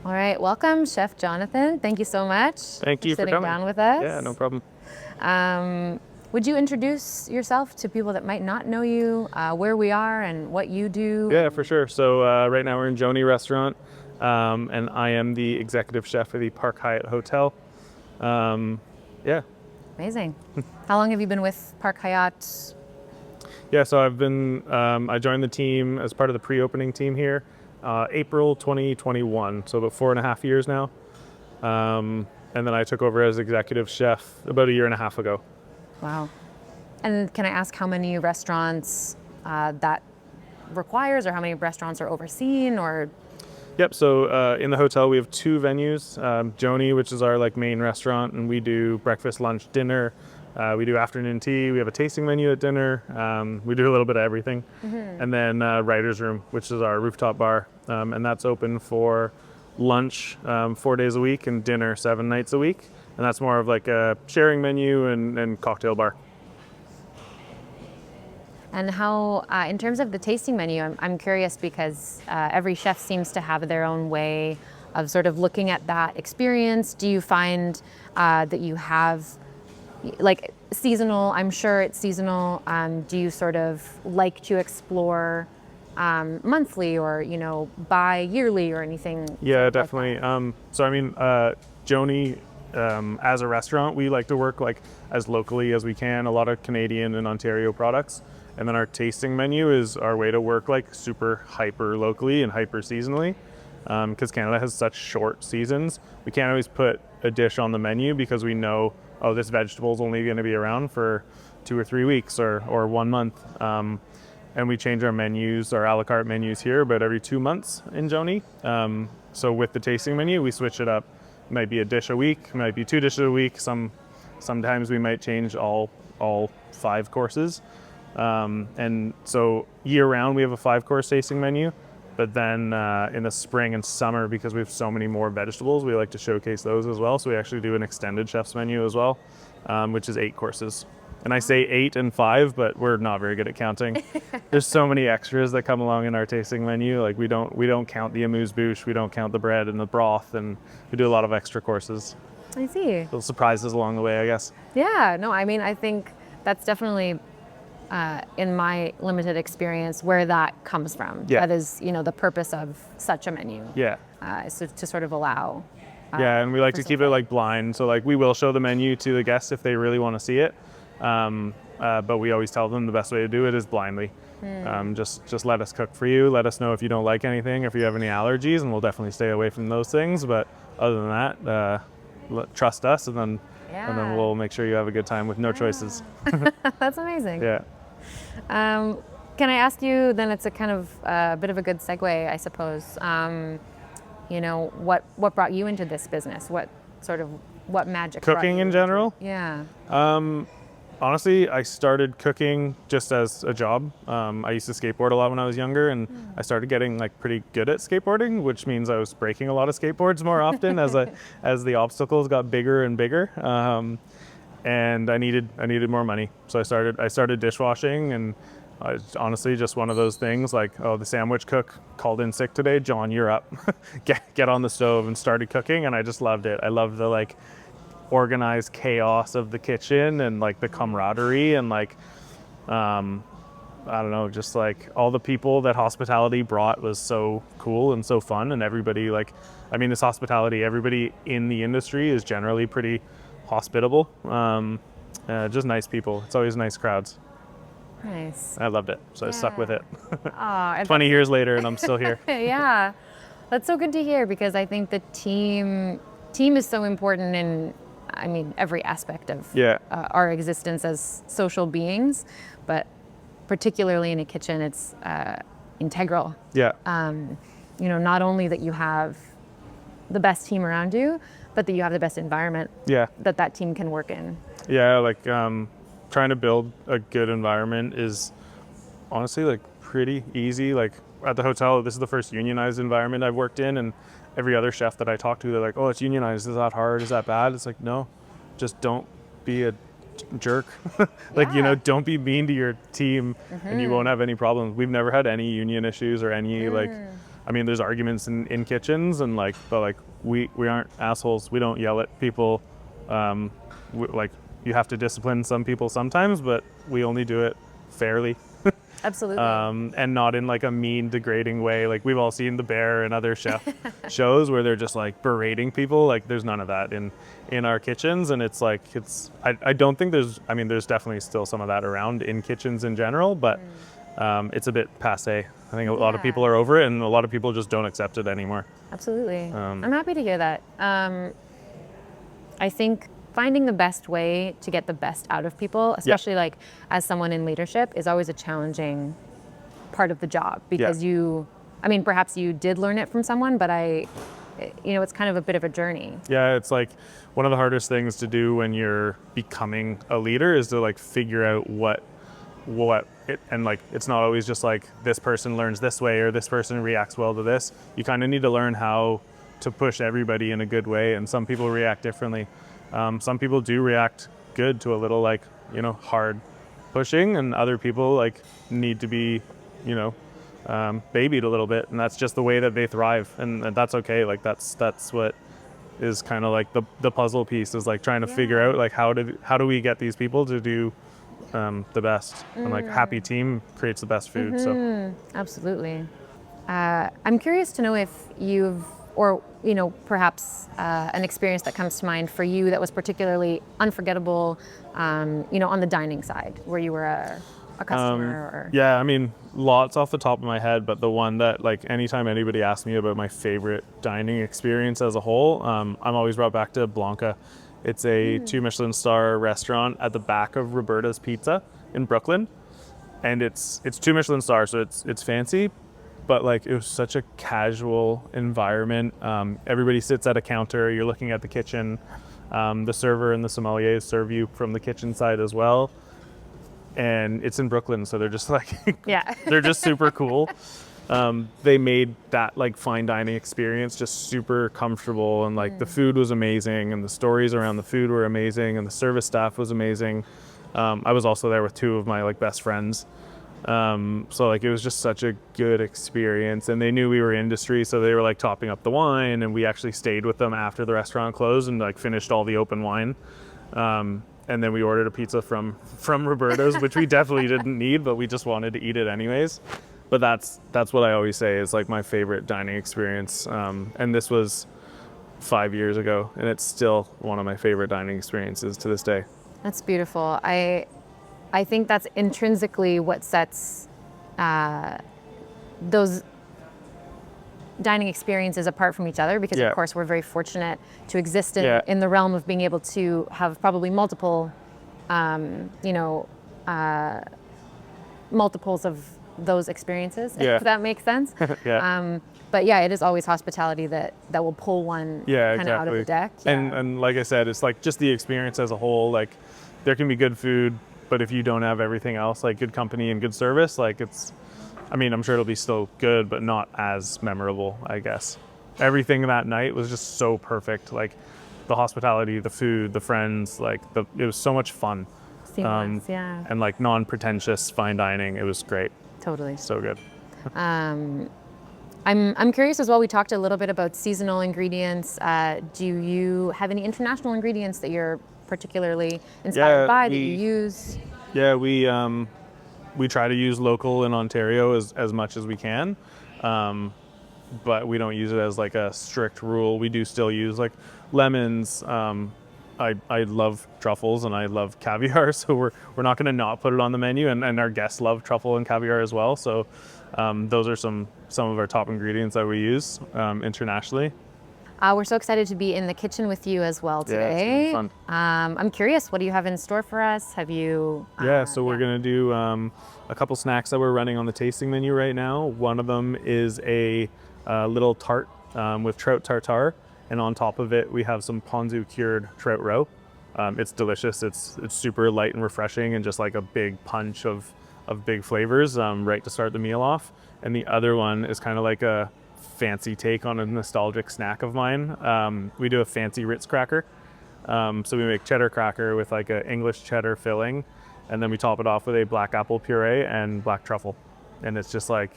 All right, welcome, Chef Jonathan. Thank you so much. Thank you for sitting coming. down with us. Yeah, no problem. Would you introduce yourself to people that might not know you, where we are and what you do? Yeah, for sure. So right now we're in Joni Restaurant, and I am the executive chef of the Park Hyatt Hotel. Yeah. Amazing. How long have you been with Park Hyatt? Yeah, so I joined the team as part of the pre-opening team here, April 2021, so about 4.5 years now. And then I took over as executive chef about 1.5 years ago. Wow. And can I ask how many restaurants that requires, or how many restaurants are overseen, or? Yep, so in the hotel we have 2 venues, Joni, which is our main restaurant, and we do breakfast, lunch, dinner. We do afternoon tea, we have a tasting menu at dinner, we do a little bit of everything. And then Writer's Room, which is our rooftop bar, and that's open for lunch 4 days a week and dinner 7 nights a week. And that's more of like a sharing menu and cocktail bar. And how, in terms of the tasting menu, I'm curious because every chef seems to have their own way of sort of looking at that experience. Do you find that you have, like, seasonal, I'm sure it's seasonal, do you sort of like to explore monthly or, bi-yearly or anything? Yeah, definitely. So I mean, Joni, as a restaurant, we like to work as locally as we can, a lot of Canadian and Ontario products. And then our tasting menu is our way to work super hyper locally and hyper seasonally. Because Canada has such short seasons, we can't always put a dish on the menu because we know, oh, this vegetable is only going to be around for 2 or 3 weeks or 1 month. And we change our menus, our a la carte menus here about every 2 months in Joni. So with the tasting menu, we switch it up. It might be a dish a week, might be 2 dishes a week. Sometimes we might change all 5 courses. And so year round, we have a 5-course tasting menu. But then in the spring and summer, because we have so many more vegetables, we like to showcase those as well. So we actually do an extended chef's menu as well, which is 8 courses. And I say 8 and 5, but we're not very good at counting. There's so many extras that come along in our tasting menu. We don't count the amuse-bouche, we don't count the bread and the broth, and we do a lot of extra courses. I see. Little surprises along the way, I guess. Yeah, no, I mean, I think that's definitely, in my limited experience, where that comes from. Yeah. That is, the purpose of such a menu. Yeah. Is to sort of allow. Yeah, and we like to keep it blind. So we will show the menu to the guests if they really want to see it. But we always tell them the best way to do it is blindly. Just let us cook for you. Let us know if you don't like anything, if you have any allergies, and we'll definitely stay away from those things. But other than that, trust us, and then we'll make sure you have a good time with no choices. That's amazing. Yeah. Can I ask you, then it's a kind of a bit of a good segue, I suppose. What brought you into this business? What magic? Cooking in general? Yeah. Honestly, I started cooking just as a job. I used to skateboard a lot when I was younger, and I started getting pretty good at skateboarding, which means I was breaking a lot of skateboards more often as the obstacles got bigger and bigger. And I needed more money, so I started dishwashing, and it's honestly just one of those things the sandwich cook called in sick today. John, you're up. get on the stove, and started cooking, and I just loved it. I loved the organized chaos of the kitchen and the camaraderie and I don't know, just all the people that hospitality brought was so cool and so fun, and everybody this hospitality, everybody in the industry is generally pretty hospitable, just nice people. It's always nice crowds. Nice. I loved it, so I stuck with it. 20 years later, and I'm still here. Yeah, that's so good to hear, because I think the team is so important in every aspect of our existence as social beings, but particularly in a kitchen, it's integral. Yeah. Not only that you have the best team around you, but that you have the best environment that team can work in. Yeah, trying to build a good environment is honestly pretty easy. At the hotel, this is the first unionized environment I've worked in, and every other chef that I talk to, they're like, oh, it's unionized, is that hard, is that bad? It's no, just don't be a jerk. Don't be mean to your team, and you won't have any problems. We've never had any union issues or any I mean, there's arguments in kitchens and like, but like we aren't assholes. We don't yell at people. Like you have to discipline some people sometimes, but we only do it fairly. Absolutely. And not in like a mean, degrading way. Like we've all seen The Bear and other chef shows where they're just like berating people. Like there's none of that in our kitchens, and it's like I don't think there's. I mean, there's definitely still some of that around in kitchens in general, but it's a bit passé. I think a lot of people are over it, and a lot of people just don't accept it anymore. Absolutely. I'm happy to hear that. I think finding the best way to get the best out of people, especially like as someone in leadership, is always a challenging part of the job because I mean, perhaps you did learn it from someone, but it's kind of a bit of a journey. Yeah, it's like one of the hardest things to do when you're becoming a leader is to like figure out and like it's not always just like this person learns this way or this person reacts well to this. You kind of need to learn how to push everybody in a good way, and some people react differently. Some people do react good to a little like, hard pushing, and other people like need to be, babied a little bit, and that's just the way that they thrive, and that's okay. Like that's what is kind of like the puzzle piece is like trying to figure out like how do we get these people to do the best, and like happy team creates the best food. So Absolutely. I'm curious to know if you've or perhaps an experience that comes to mind for you that was particularly unforgettable, on the dining side, where you were a customer. Yeah, I mean, lots off the top of my head, but the one that like anytime anybody asks me about my favorite dining experience as a whole, I'm always brought back to Blanca. It's a 2 Michelin star restaurant at the back of Roberta's Pizza in Brooklyn, and it's 2 Michelin stars, so it's fancy. But like it was such a casual environment. Everybody sits at a counter. You're looking at the kitchen. The server and the sommeliers serve you from the kitchen side as well. And it's in Brooklyn, so they're just like they're just super cool. They made that like fine dining experience just super comfortable, and like the food was amazing, and the stories around the food were amazing, and the service staff was amazing. I was also there with 2 of my like best friends. So like it was just such a good experience, and they knew we were industry, so they were like topping up the wine, and we actually stayed with them after the restaurant closed and like finished all the open wine. And then we ordered a pizza from Roberta's, which we definitely didn't need, but we just wanted to eat it anyways. But that's what I always say is like my favorite dining experience. And this was 5 years ago, and it's still one of my favorite dining experiences to this day. That's beautiful. I think that's intrinsically what sets those dining experiences apart from each other, because of course we're very fortunate to exist in the realm of being able to have probably multiple, multiples of those experiences, if that makes sense. But yeah, it is always hospitality that will pull one kind of out of the deck. And like I said, it's like just the experience as a whole. Like there can be good food, but if you don't have everything else, like good company and good service, like I'm sure it'll be still good, but not as memorable, I guess. Everything that night was just so perfect. Like the hospitality, the food, the friends, like it was so much fun. Seamless, and like non-pretentious fine dining. It was great. Totally. So good. I'm curious as well. We talked a little bit about seasonal ingredients. Do you have any international ingredients that you're particularly inspired by that you use? Yeah, we try to use local in Ontario as much as we can, but we don't use it as like a strict rule. We do still use like lemons. I love truffles and I love caviar, so we're not going to not put it on the menu, and our guests love truffle and caviar as well. So those are some of our top ingredients that we use internationally. We're so excited to be in the kitchen with you as well today. Yeah, it's fun. I'm curious, what do you have in store for us? Have you? So we're going to do a couple snacks that we're running on the tasting menu right now. One of them is a little tart with trout tartare, and on top of it we have some ponzu cured trout roe. It's delicious. It's super light and refreshing, and just like a big punch of big flavors right to start the meal off. And the other one is kind of like a fancy take on a nostalgic snack of mine. We do a fancy Ritz cracker. So we make cheddar cracker with like an English cheddar filling, and then we top it off with a black apple puree and black truffle. And it's just like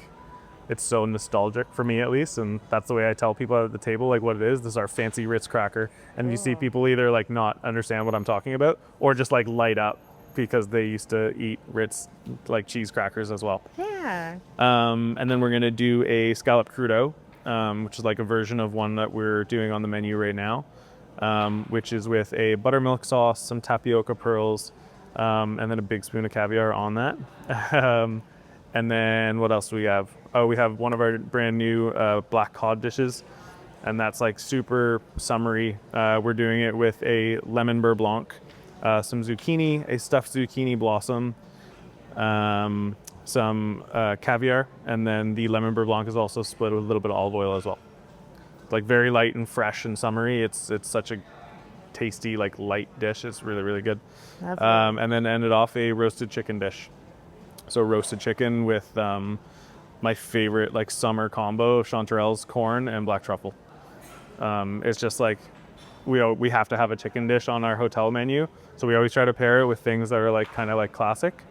it's so nostalgic for me at least, and that's the way I tell people at the table like what it is. This is our fancy Ritz cracker, and you see people either like not understand what I'm talking about or just like light up because they used to eat Ritz like cheese crackers as well. Yeah. And then we're gonna do a scallop crudo, which is like a version of one that we're doing on the menu right now, which is with a buttermilk sauce, some tapioca pearls, and then a big spoon of caviar on that. And then what else do we have? Oh, we have one of our brand new black cod dishes, and that's like super summery. We're doing it with a lemon beurre blanc, some zucchini, a stuffed zucchini blossom, some caviar, and then the lemon beurre blanc is also split with a little bit of olive oil as well. Like very light and fresh and summery. It's such a tasty like light dish. It's really, really good. And then ended off a roasted chicken dish. So roasted chicken with my favorite like summer combo of chanterelles, corn, and black truffle. It's just like we have to have a chicken dish on our hotel menu, so we always try to pair it with things that are like kind of like classic.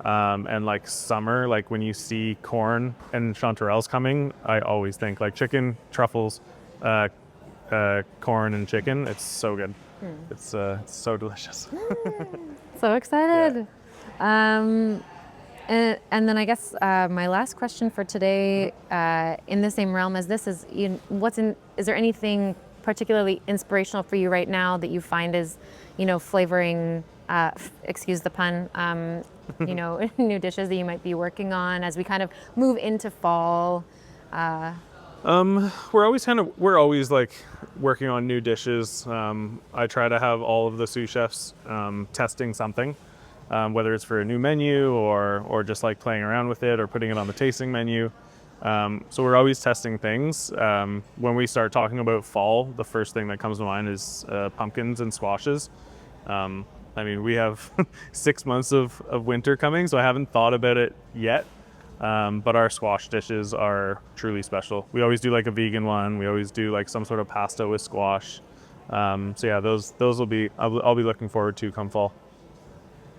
And like summer, like when you see corn and chanterelles coming, I always think like chicken, truffles, corn, and chicken. It's so good. It's so delicious. So excited. Yeah. And then I guess my last question for today, in the same realm as this, is is there anything particularly inspirational for you right now that you find is, flavoring, excuse the pun, new dishes that you might be working on as we kind of move into fall? We're always like working on new dishes. I try to have all of the sous chefs testing something. Whether it's for a new menu or just like playing around with it or putting it on the tasting menu. So we're always testing things. When we start talking about fall, the first thing that comes to mind is pumpkins and squashes. We have 6 months of winter coming, so I haven't thought about it yet. But our squash dishes are truly special. We always do like a vegan one. We always do like some sort of pasta with squash. So yeah, those will be, I'll be looking forward to come fall.